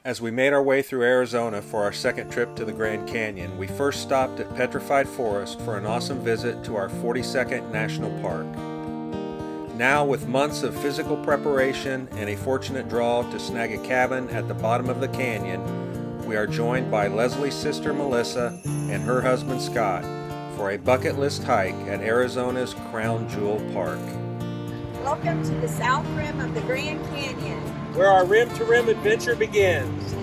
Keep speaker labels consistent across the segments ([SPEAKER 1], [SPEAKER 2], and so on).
[SPEAKER 1] As we made our way through Arizona for our second trip to the Grand Canyon, we first stopped at Petrified Forest for an awesome visit to our 42nd National Park. Now, with months of physical preparation and a fortunate draw to snag a cabin at the bottom of the canyon, we are joined by Leslie's sister Melissa and her husband Scott for a bucket list hike at Arizona's Crown Jewel Park.
[SPEAKER 2] Welcome to the south rim of the Grand Canyon,
[SPEAKER 1] where our rim-to-rim adventure begins.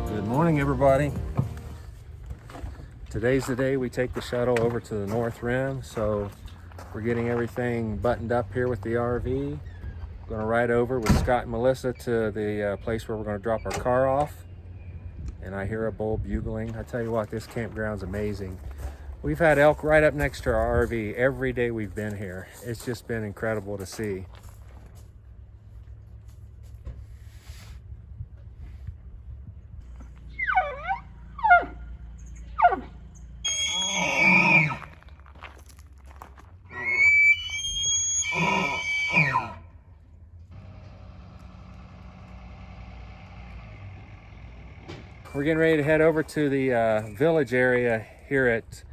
[SPEAKER 1] Good morning, everybody. Today's the day we take the shuttle over to the North Rim, so we're getting everything buttoned up here with the RV. Going to ride over with Scott and Melissa to the place where we're going to drop our car off. And I hear a bull bugling. I tell you what, this campground's amazing. We've had elk right up next to our RV every day we've been here. It's just been incredible to see. We're getting ready to head over to the village area here at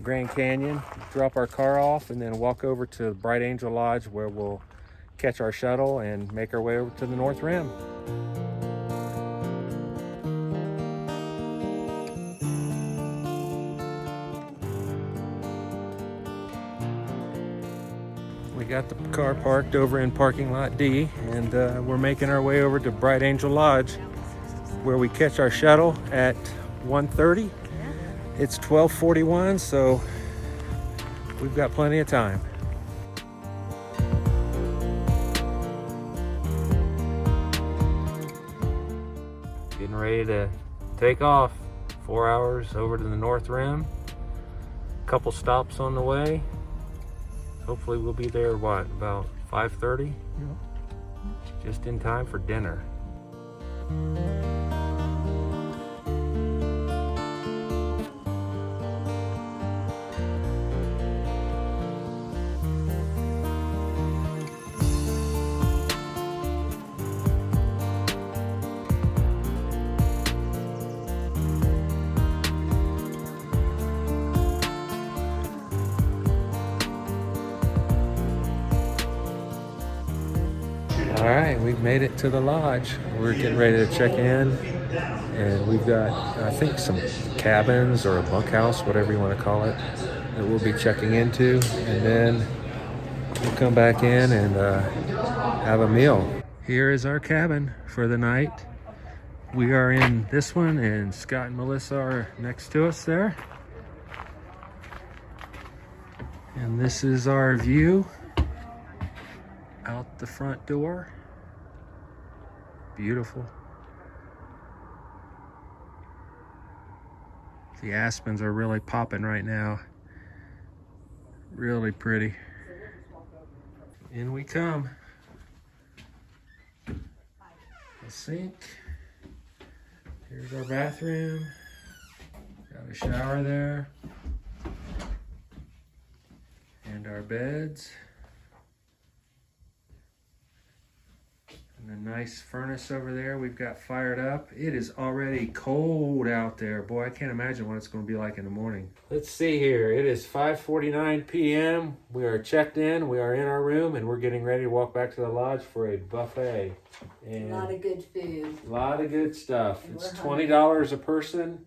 [SPEAKER 1] Grand Canyon, drop our car off, and then walk over to Bright Angel Lodge where we'll catch our shuttle and make our way over to the North Rim. We got the car parked over in parking lot D, and we're making our way over to Bright Angel Lodge, where we catch our shuttle at 1:30. It's 12:41, so we've got plenty of time. Getting ready to take off. 4 hours over to the North Rim. Couple stops on the way. Hopefully we'll be there, about 5:30? Just in time for dinner. All right, we've made it to the lodge. We're getting ready to check in, and we've got, I think, some cabins or a bunkhouse, whatever you want to call it, that we'll be checking into, and then we'll come back in and have a meal. Here is our cabin for the night. We are in this one, and Scott and Melissa are next to us there. And this is our view out the front door. Beautiful. The aspens are really popping right now. Really pretty. In we come. A sink. Here's our bathroom. Got a shower there. And our beds. And a nice furnace over there we've got fired up. It is already cold out there. Boy, I can't imagine what it's going to be like in the morning. Let's see here. It is 5:49 p.m. We are checked in. We are in our room, and we're getting ready to walk back to the lodge for a buffet. And
[SPEAKER 2] a lot of good food.
[SPEAKER 1] A lot of good stuff. It's $20 a person.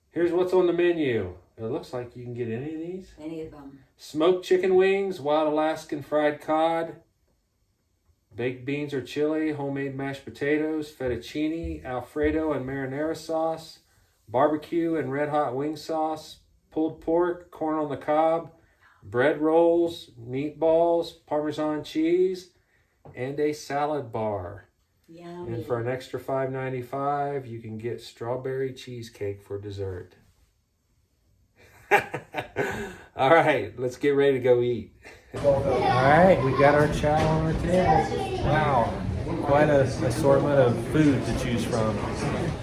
[SPEAKER 1] Here's what's on the menu. It looks like you can get any of these.
[SPEAKER 2] Any of them.
[SPEAKER 1] Smoked chicken wings, wild Alaskan fried cod, baked beans or chili, homemade mashed potatoes, fettuccine, Alfredo and marinara sauce, barbecue and red hot wing sauce, pulled pork, corn on the cob, bread rolls, meatballs, Parmesan cheese, and a salad bar.
[SPEAKER 2] Yummy.
[SPEAKER 1] And for an extra $5.95, you can get strawberry cheesecake for dessert. All right, let's get ready to go eat. Alright, we got our chow on our table. Wow, quite an assortment of food to choose from.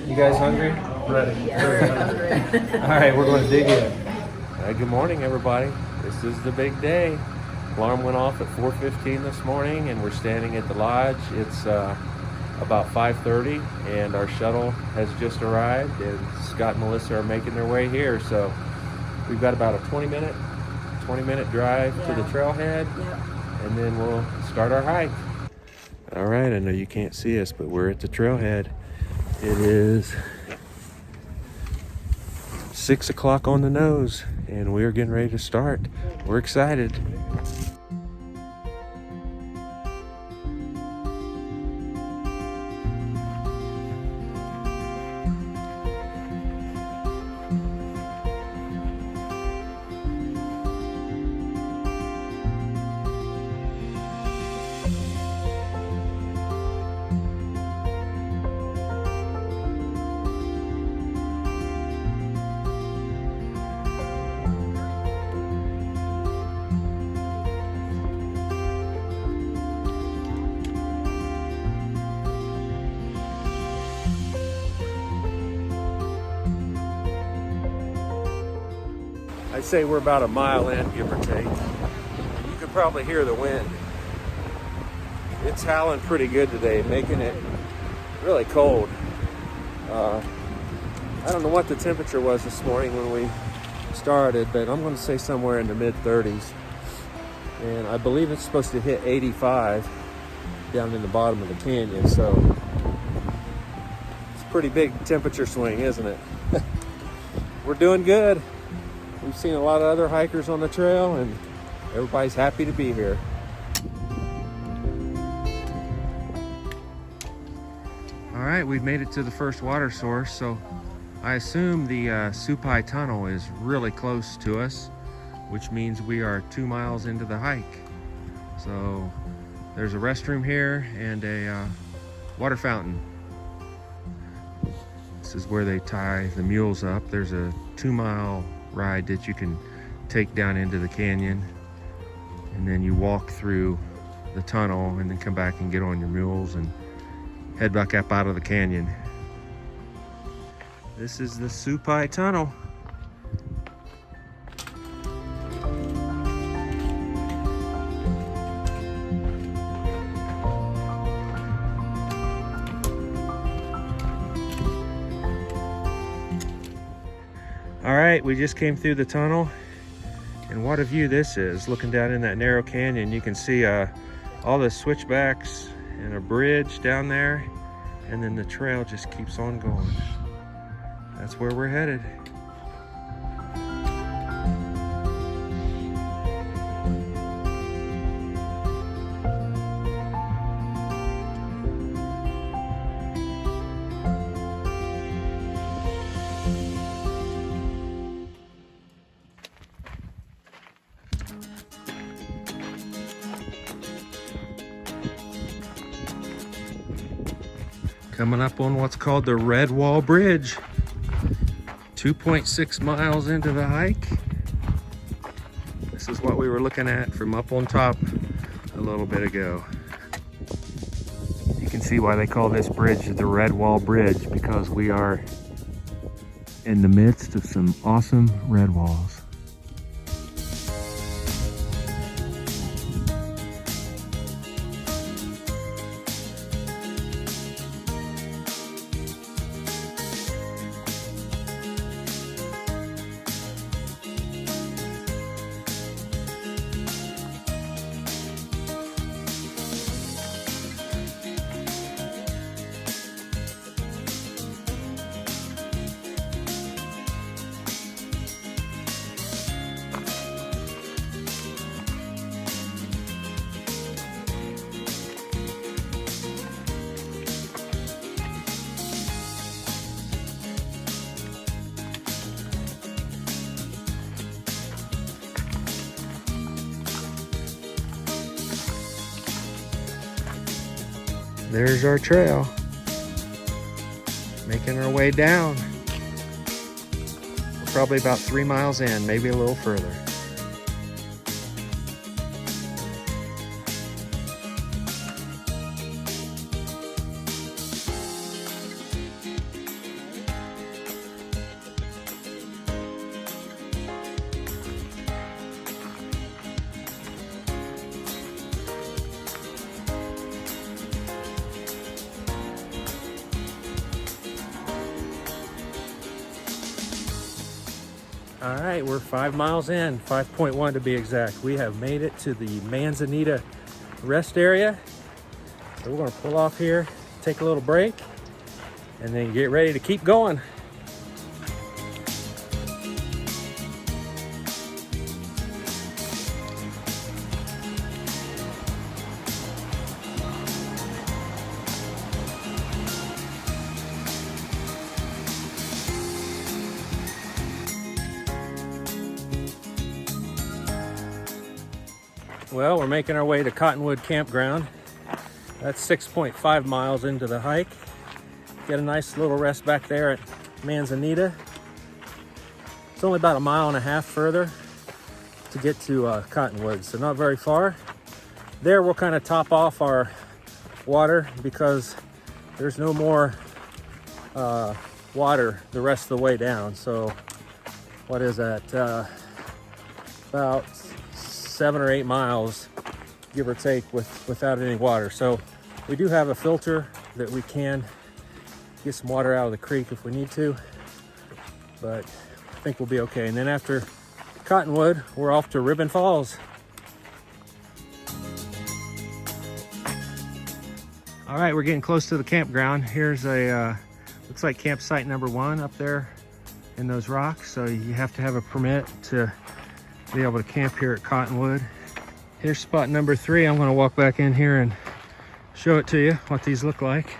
[SPEAKER 1] You guys hungry?
[SPEAKER 3] Ready.
[SPEAKER 2] Very hungry.
[SPEAKER 1] Alright, we're going to dig in. Good morning, everybody. This is the big day. Alarm went off at 4:15 this morning, and we're standing at the lodge. It's about 5:30, and our shuttle has just arrived, and Scott and Melissa are making their way here. So we've got about a 20-minute drive to the trailhead, and then we'll start our hike. All right, I know you can't see us, but we're at the trailhead. It is 6 o'clock on the nose, and we're getting ready to start. We're excited. I'd say we're about a mile in, give or take. You can probably hear the wind. It's howling pretty good today, making it really cold. I don't know what the temperature was this morning when we started, but I'm going to say somewhere in the mid-30s. And I believe it's supposed to hit 85 down in the bottom of the canyon, so it's a pretty big temperature swing, isn't it? We're doing good. We've seen a lot of other hikers on the trail, and everybody's happy to be here. All right, we've made it to the first water source, so I assume the Supai Tunnel is really close to us, which means we are 2 miles into the hike. So there's a restroom here and a water fountain. This is where they tie the mules up. There's a 2-mile ride that you can take down into the canyon, and then you walk through the tunnel and then come back and get on your mules and head back up out of the canyon. This is the Supai Tunnel. All right, we just came through the tunnel, and what a view this is. Looking down in that narrow canyon, you can see all the switchbacks and a bridge down there, and then the trail just keeps on going. That's where we're headed. Coming up on what's called the Red Wall Bridge. 2.6 miles into the hike. This is what we were looking at from up on top a little bit ago. You can see why they call this bridge the Red Wall Bridge, because we are in the midst of some awesome red walls. There's our trail, making our way down. We're probably about 3 miles in, maybe a little further. All right, we're 5 miles in, 5.1 to be exact. We have made it to the Manzanita rest area. So we're gonna pull off here, take a little break, and then get ready to keep going. Well, we're making our way to Cottonwood Campground. That's 6.5 miles into the hike. Get a nice little rest back there at Manzanita. It's only about 1.5 miles further to get to Cottonwood, so not very far. There we'll kind of top off our water because there's no more water the rest of the way down. So what is that? About 7 or 8 miles, give or take, without any water. So we do have a filter that we can get some water out of the creek if we need to, but I think we'll be okay. And then after Cottonwood, we're off to Ribbon Falls. All right, we're getting close to the campground. Here's a looks like campsite number 1 up there in those rocks. So you have to have a permit to be able to camp here at Cottonwood. Here's spot number 3. I'm gonna walk back in here and show it to you, what these look like.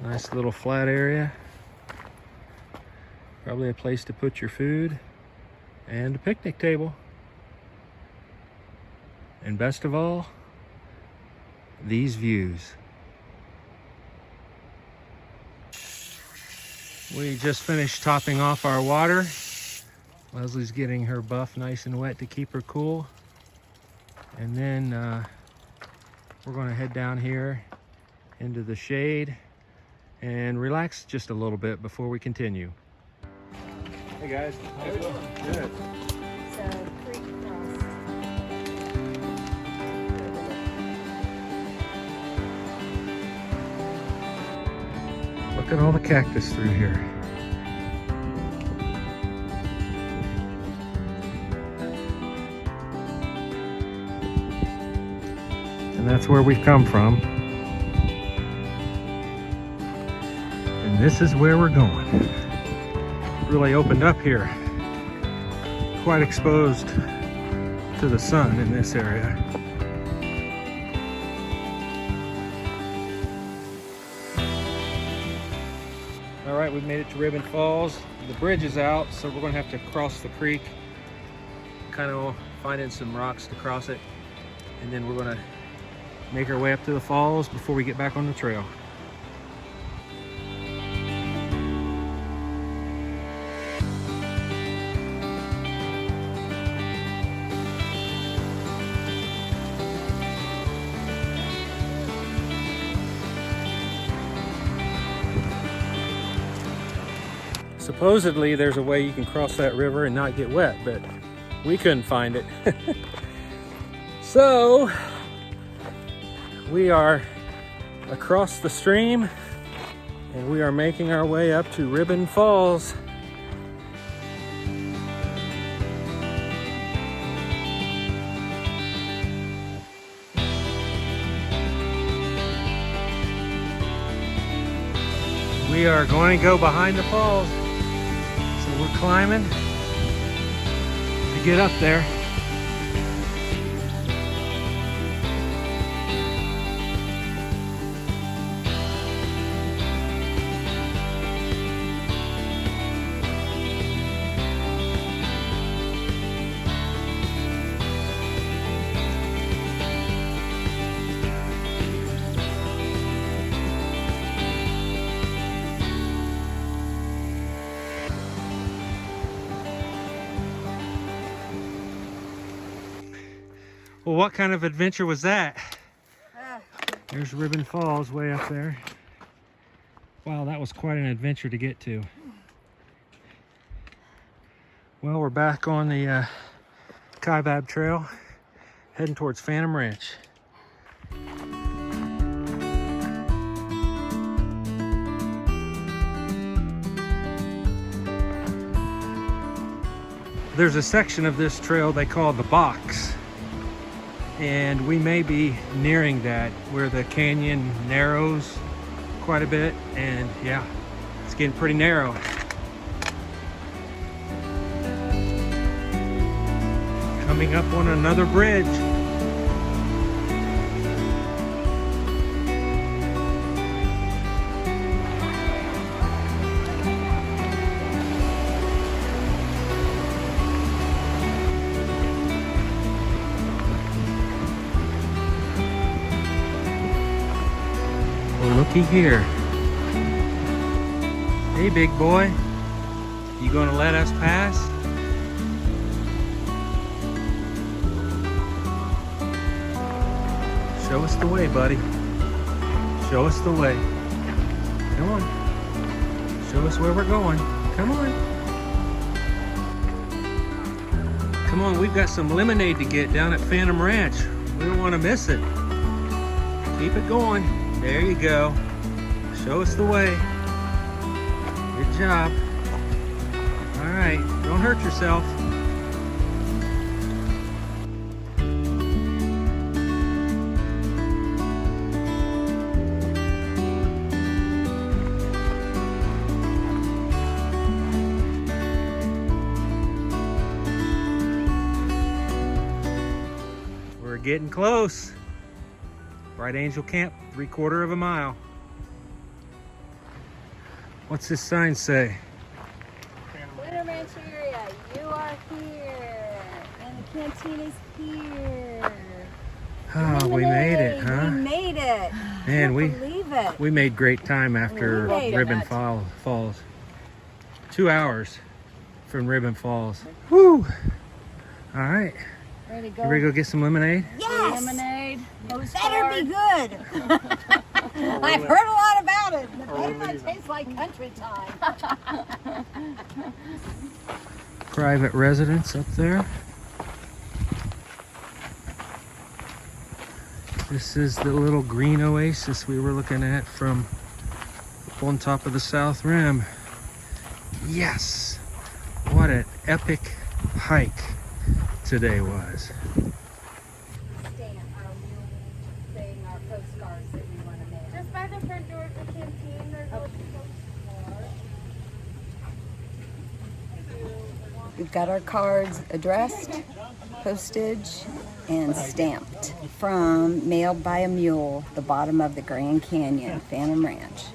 [SPEAKER 1] Nice little flat area. Probably a place to put your food and a picnic table. And best of all, these views. We just finished topping off our water. Leslie's getting her buff nice and wet to keep her cool. And then we're gonna head down here into the shade and relax just a little bit before we continue. Hey guys, how's it going? Good.
[SPEAKER 2] It's a creek cross.
[SPEAKER 1] Look at all the cactus through here. And that's where we've come from. And this is where we're going. Really opened up here. Quite exposed to the sun in this area. All right, we've made it to Ribbon Falls. The bridge is out, so we're gonna have to cross the creek. Kind of finding some rocks to cross it. And then we're gonna make our way up to the falls before we get back on the trail. Supposedly there's a way you can cross that river and not get wet, but we couldn't find it. So we are across the stream and we are making our way up to Ribbon Falls. We are going to go behind the falls. So we're climbing to get up there. Well, what kind of adventure was that? There's Ribbon Falls way up there. Wow, that was quite an adventure to get to. Well, we're back on the Kaibab Trail, heading towards Phantom Ranch. There's a section of this trail they call the box, and we may be nearing that where the canyon narrows quite a bit, and yeah, it's getting pretty narrow. Coming up on another bridge. Well, looky here. Hey, big boy. You gonna let us pass? Show us the way, buddy. Show us the way. Come on. Show us where we're going. Come on. Come on, we've got some lemonade to get down at Phantom Ranch. We don't want to miss it. Keep it going. There you go. Show us the way. Good job. All right, don't hurt yourself. We're getting close. Bright Angel Camp, 3/4 of a mile. What's this sign say?
[SPEAKER 2] Winter Ranch area, you are here, and the canteen is here.
[SPEAKER 1] Oh, we made it, huh?
[SPEAKER 2] We made it.
[SPEAKER 1] Man,
[SPEAKER 2] I can't believe it.
[SPEAKER 1] we made great time after
[SPEAKER 2] We made
[SPEAKER 1] Ribbon
[SPEAKER 2] it.
[SPEAKER 1] Falls. 2 hours from Ribbon Falls. Woo! All right,
[SPEAKER 2] Ready to go?
[SPEAKER 1] you ready to go get some lemonade?
[SPEAKER 2] Yes.
[SPEAKER 3] Lemonade.
[SPEAKER 2] Better be good. I've heard a lot about it. The better might taste like country time.
[SPEAKER 1] Private residence up there. This is the little green oasis we were looking at from up on top of the South Rim. Yes! What an epic hike today was.
[SPEAKER 3] Just by the front door of the canteen, there's a postcard.
[SPEAKER 2] We've got our cards addressed, postage, and stamped from Mailed by a Mule, the bottom of the Grand Canyon, Phantom Ranch.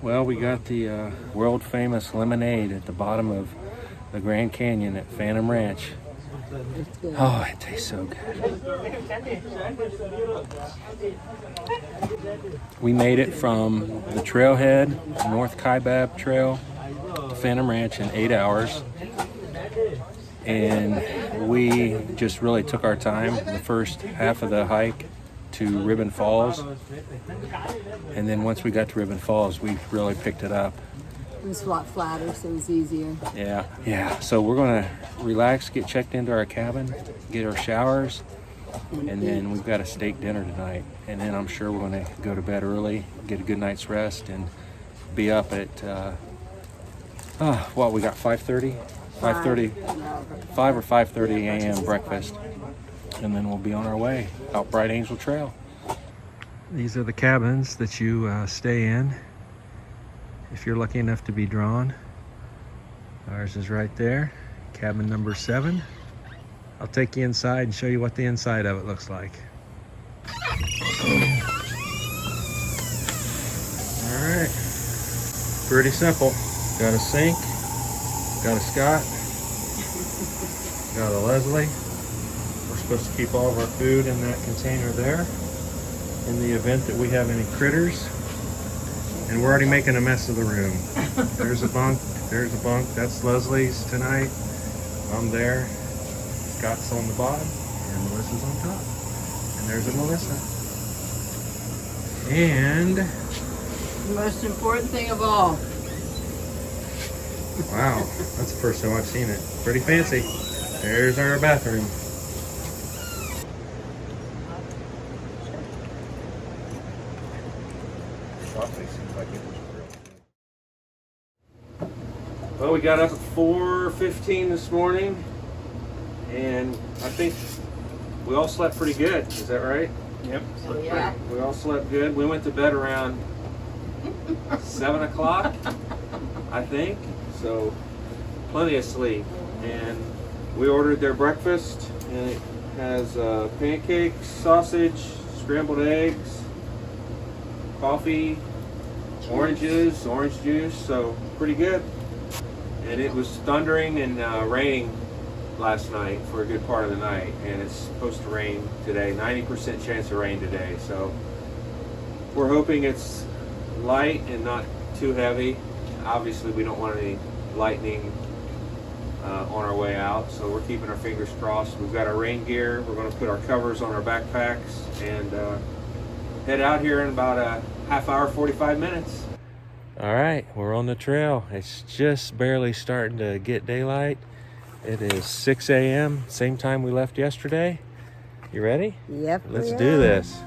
[SPEAKER 1] Well, we got the world famous lemonade at the bottom of the Grand Canyon at Phantom Ranch. Oh, it tastes so good. We made it from the trailhead, North Kaibab Trail, to Phantom Ranch in 8 hours. And we just really took our time the first half of the hike to Ribbon Falls. And then once we got to Ribbon Falls, we really picked it up.
[SPEAKER 2] It was a lot flatter, so it was easier.
[SPEAKER 1] Yeah. So we're gonna relax, get checked into our cabin, get our showers, and then we've got a steak dinner tonight. And then I'm sure we're gonna go to bed early, get a good night's rest, and be up at we got 5:30, 5 or 5:30 a.m. breakfast, and then we'll be on our way out Bright Angel Trail. These are the cabins that you stay in if you're lucky enough to be drawn. Ours is right there, cabin number 7. I'll take you inside and show you what the inside of it looks like. All right, pretty simple. Got a sink, got a Scott, got a Leslie. We're supposed to keep all of our food in that container there in the event that we have any critters. And we're already making a mess of the room. There's a bunk, that's Leslie's tonight. I'm there, Scott's on the bottom, and Melissa's on top. And there's a Melissa. And
[SPEAKER 2] The most important thing of all.
[SPEAKER 1] wow, that's the first time I've seen it. Pretty fancy. There's our bathroom. Well, we got up at 4 4:15 this morning, and I think we all slept pretty good. Is that right?
[SPEAKER 4] Yep.
[SPEAKER 2] Yeah.
[SPEAKER 1] We all slept good. We went to bed around 7 o'clock, I think. So plenty of sleep. And we ordered their breakfast, and it has pancakes, sausage, scrambled eggs, coffee, orange juice, so pretty good. And it was thundering and raining last night for a good part of the night, and it's supposed to rain today, 90% chance of rain today, so we're hoping it's light and not too heavy. Obviously we don't want any lightning on our way out, so we're keeping our fingers crossed. We've got our rain gear. We're going to put our covers on our backpacks and head out here in about a half hour, 45 minutes. All right, we're on the trail. It's just barely starting to get daylight. It is 6 a.m., same time we left yesterday. You ready?
[SPEAKER 2] Yep.
[SPEAKER 1] Let's do this.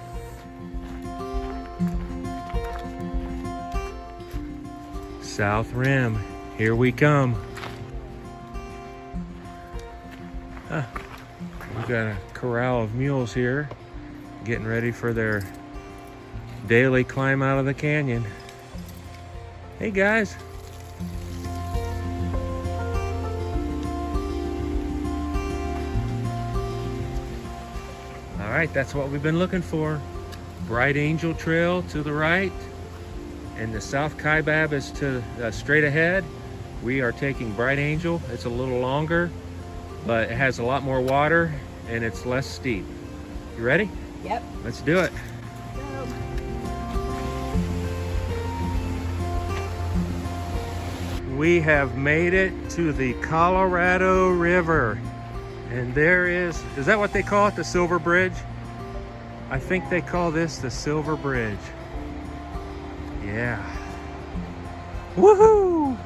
[SPEAKER 1] South Rim, here we come. We've got a corral of mules here getting ready for their daily climb out of the canyon. Hey guys. All right, that's what we've been looking for. Bright Angel Trail to the right, and the South Kaibab is to straight ahead. We are taking Bright Angel. It's a little longer, but it has a lot more water and it's less steep. You ready?
[SPEAKER 2] Yep.
[SPEAKER 1] Let's do it. We have made it to the Colorado River. And there is that what they call it, the Silver Bridge? I think they call this the Silver Bridge. Yeah. Woohoo!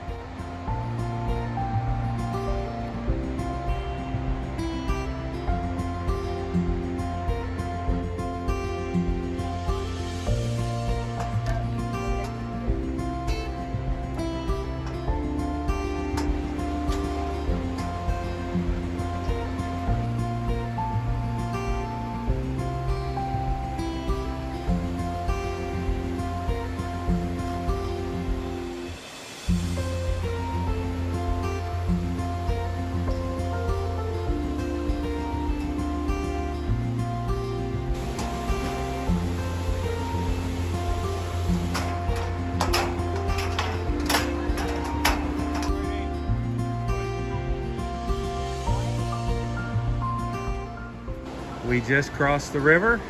[SPEAKER 1] We just crossed the river,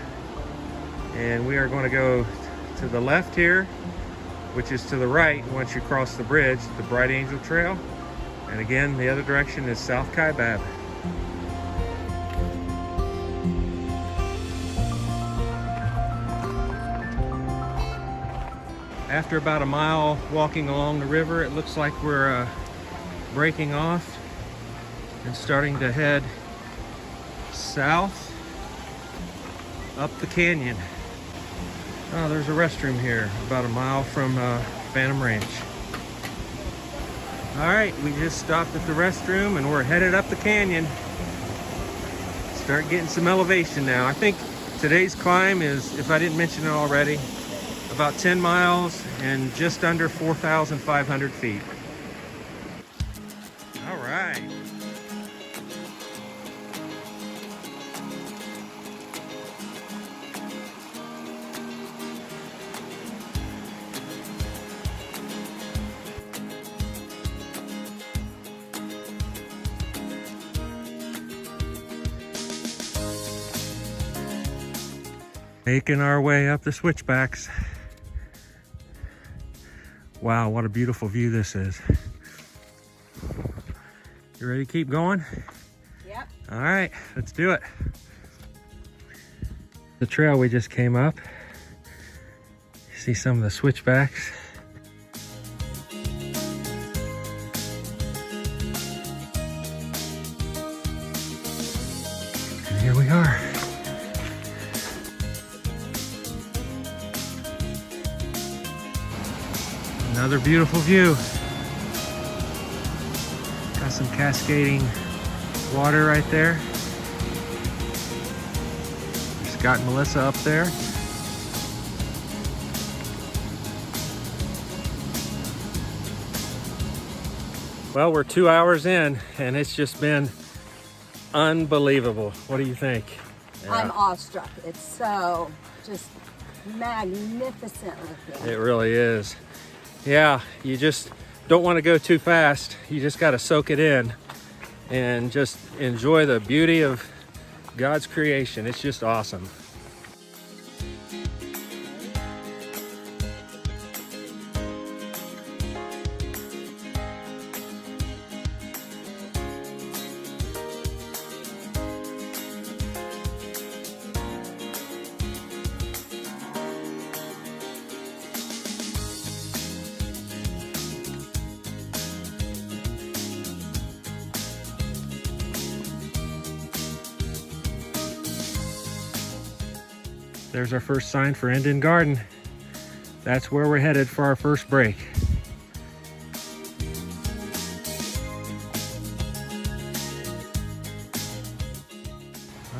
[SPEAKER 1] and we are going to go to the left here, which is to the right once you cross the bridge, the Bright Angel Trail. And again, the other direction is South Kaibab. After about a mile walking along the river, it looks like we're breaking off and starting to head south up the canyon. Oh, there's a restroom here about a mile from Phantom Ranch. All right, we just stopped at the restroom and we're headed up the canyon. Start getting some elevation now. I think today's climb is, if I didn't mention it already, about 10 miles and just under 4,500 feet. All right. Making our way up the switchbacks. Wow, what a beautiful view this is. You ready to keep going?
[SPEAKER 2] Yep.
[SPEAKER 1] All right, let's do it. The trail we just came up. You see some of the switchbacks. And here we are. Another beautiful view. Got some cascading water right there. There's Scott and Melissa up there. Well, we're 2 hours in and it's just been unbelievable. What do you think? Yeah.
[SPEAKER 2] I'm awestruck. It's so just magnificent looking.
[SPEAKER 1] It really is. Yeah, you just don't want to go too fast. You just got to soak it in and just enjoy the beauty of God's creation. It's just awesome. There's our first sign for Indian Garden. That's where we're headed for our first break.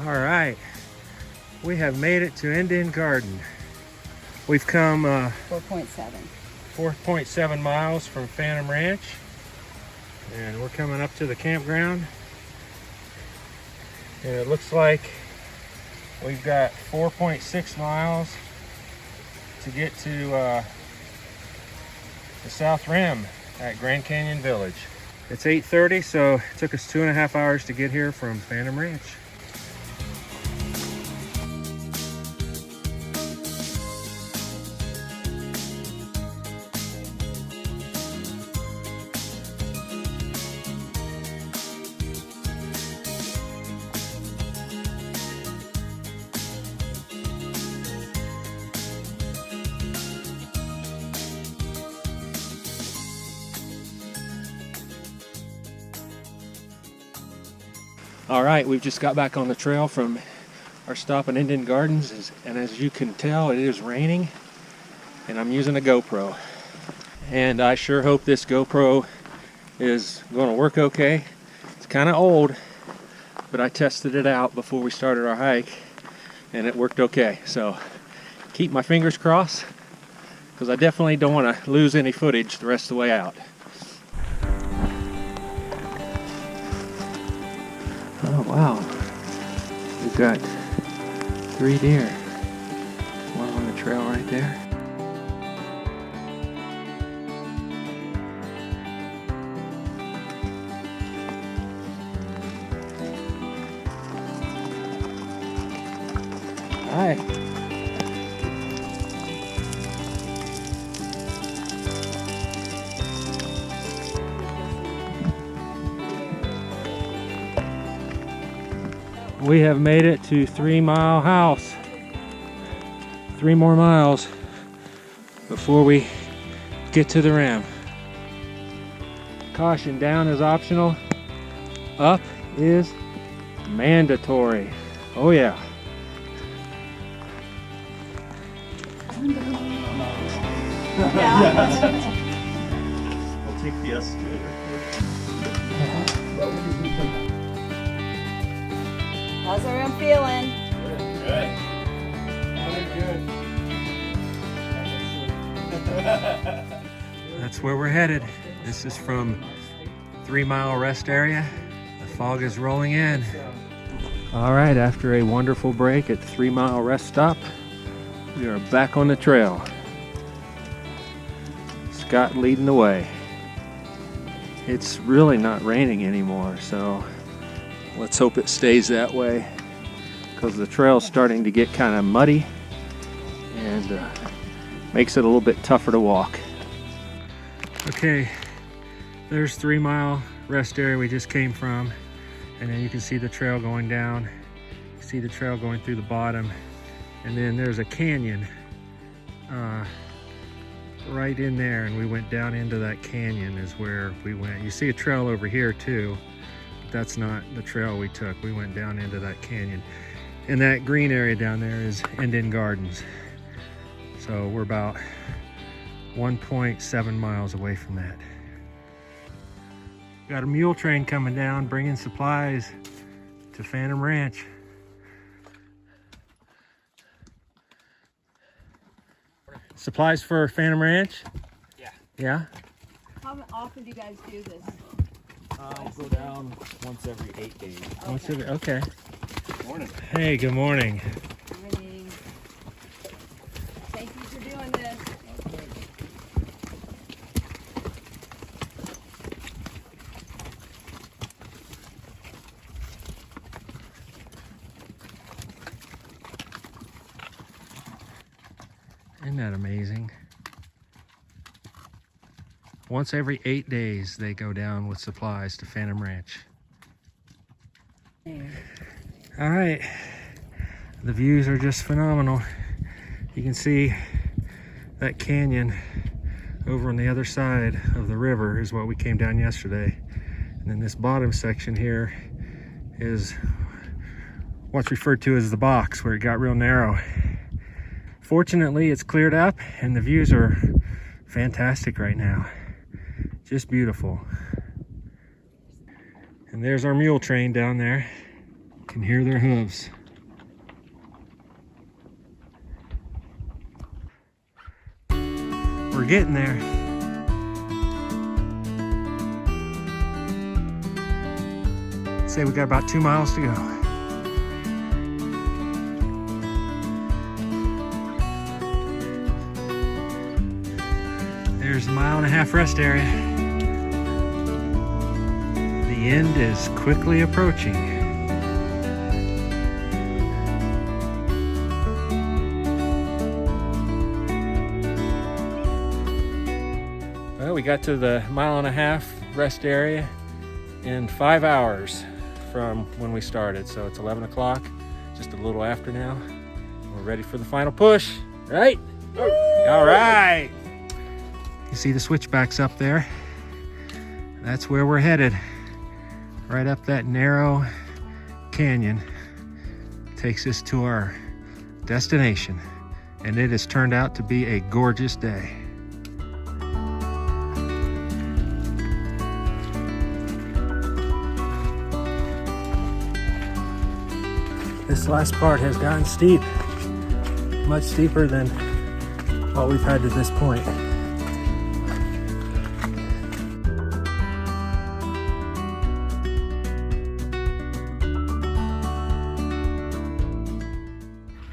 [SPEAKER 1] All right, we have made it to Indian Garden. We've come 4.7 miles from Phantom Ranch, and we're coming up to the campground. And it looks like we've got 4.6 miles to get to the South Rim at Grand Canyon Village. It's 8:30, so it took us 2.5 hours to get here from Phantom Ranch. All right, we've just got back on the trail from our stop in Indian Gardens, and as you can tell, it is raining, and I'm using a GoPro. And I sure hope this GoPro is going to work okay. It's kind of old, but I tested it out before we started our hike, and it worked okay. So keep my fingers crossed, because I definitely don't want to lose any footage the rest of the way out. Oh wow, we've got 3 deer. One on the trail right there. Hi. We have made it to 3 Mile House. 3 more miles before we get to the rim. Caution, down is optional. Up is mandatory. Oh yeah.
[SPEAKER 4] We'll take the escalator.
[SPEAKER 2] How's everyone feeling?
[SPEAKER 4] Good.
[SPEAKER 1] That's where we're headed. This is from 3 Mile Rest Area. The fog is rolling in. All right, after a wonderful break at the 3 Mile Rest Stop, we are back on the trail. Scott leading the way. It's really not raining anymore, so let's hope it stays that way, because the trail's starting to get kind of muddy and makes it a little bit tougher to walk. Okay, there's 3 Mile Rest Area we just came from, and then you can see the trail going down. You see the trail going through the bottom, and then there's a canyon right in there, and we went down into that canyon is where we went. You see a trail over here too. That's not the trail we took. We went down into that canyon. And that green area down there is Indian Gardens. So we're about 1.7 miles away from that. Got a mule train coming down, bringing supplies to Phantom Ranch. Supplies for Phantom Ranch?
[SPEAKER 5] Yeah.
[SPEAKER 1] Yeah?
[SPEAKER 2] How often do you guys do this?
[SPEAKER 5] Go down once every 8 days.
[SPEAKER 1] Okay.
[SPEAKER 5] Morning.
[SPEAKER 1] Hey, good morning.
[SPEAKER 2] Morning. Thank you for doing this.
[SPEAKER 1] Isn't that amazing? Once every 8 days, they go down with supplies to Phantom Ranch. All right, the views are just phenomenal. You can see that canyon over on the other side of the river is what we came down yesterday. And then this bottom section here is what's referred to as the box, where it got real narrow. Fortunately, it's cleared up and the views are fantastic right now. Just beautiful. And there's our mule train down there. You can hear their hooves. We're getting there. Say we got about 2 miles to go. There's a 1.5 mile rest area. The end is quickly approaching. Well, we got to the 1.5 mile rest area in 5 hours from when we started. So it's 11 o'clock, just a little after now. We're ready for the final push, right? All right. You see the switchbacks up there? That's where we're headed. Right up that narrow canyon. Takes us to our destination. And it has turned out to be a gorgeous day. This last part has gotten steep. Much steeper than what we've had to this point.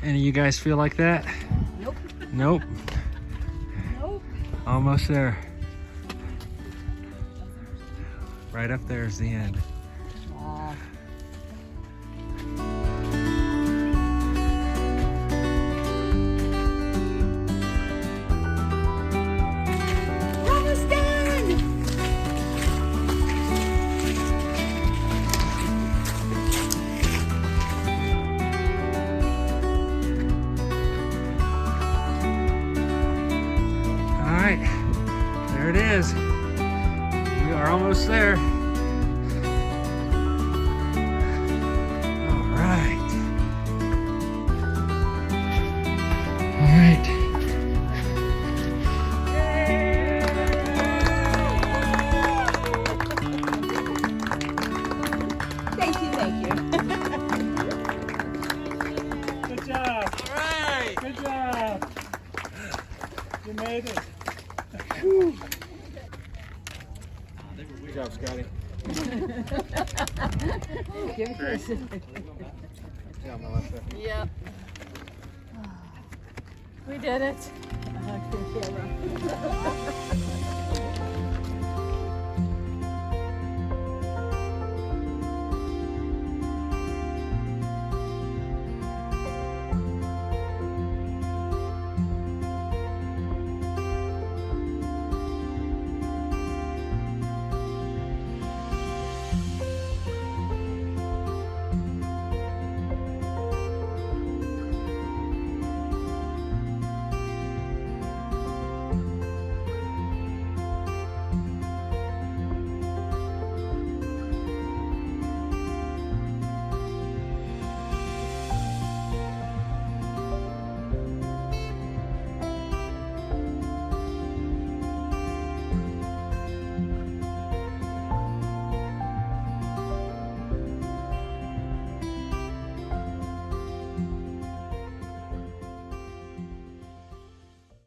[SPEAKER 1] Any of you guys feel like that?
[SPEAKER 2] Nope.
[SPEAKER 1] Nope.
[SPEAKER 2] Nope.
[SPEAKER 1] Almost there. Right up there is the end. There it is. We are almost there. All right. All right.
[SPEAKER 2] Thank you, thank you.
[SPEAKER 5] Good job.
[SPEAKER 1] All right.
[SPEAKER 5] Good job. You made it.
[SPEAKER 1] Good job, Scotty.
[SPEAKER 2] Give it a kiss.
[SPEAKER 1] Yeah, Melissa.
[SPEAKER 3] Yep. We did it.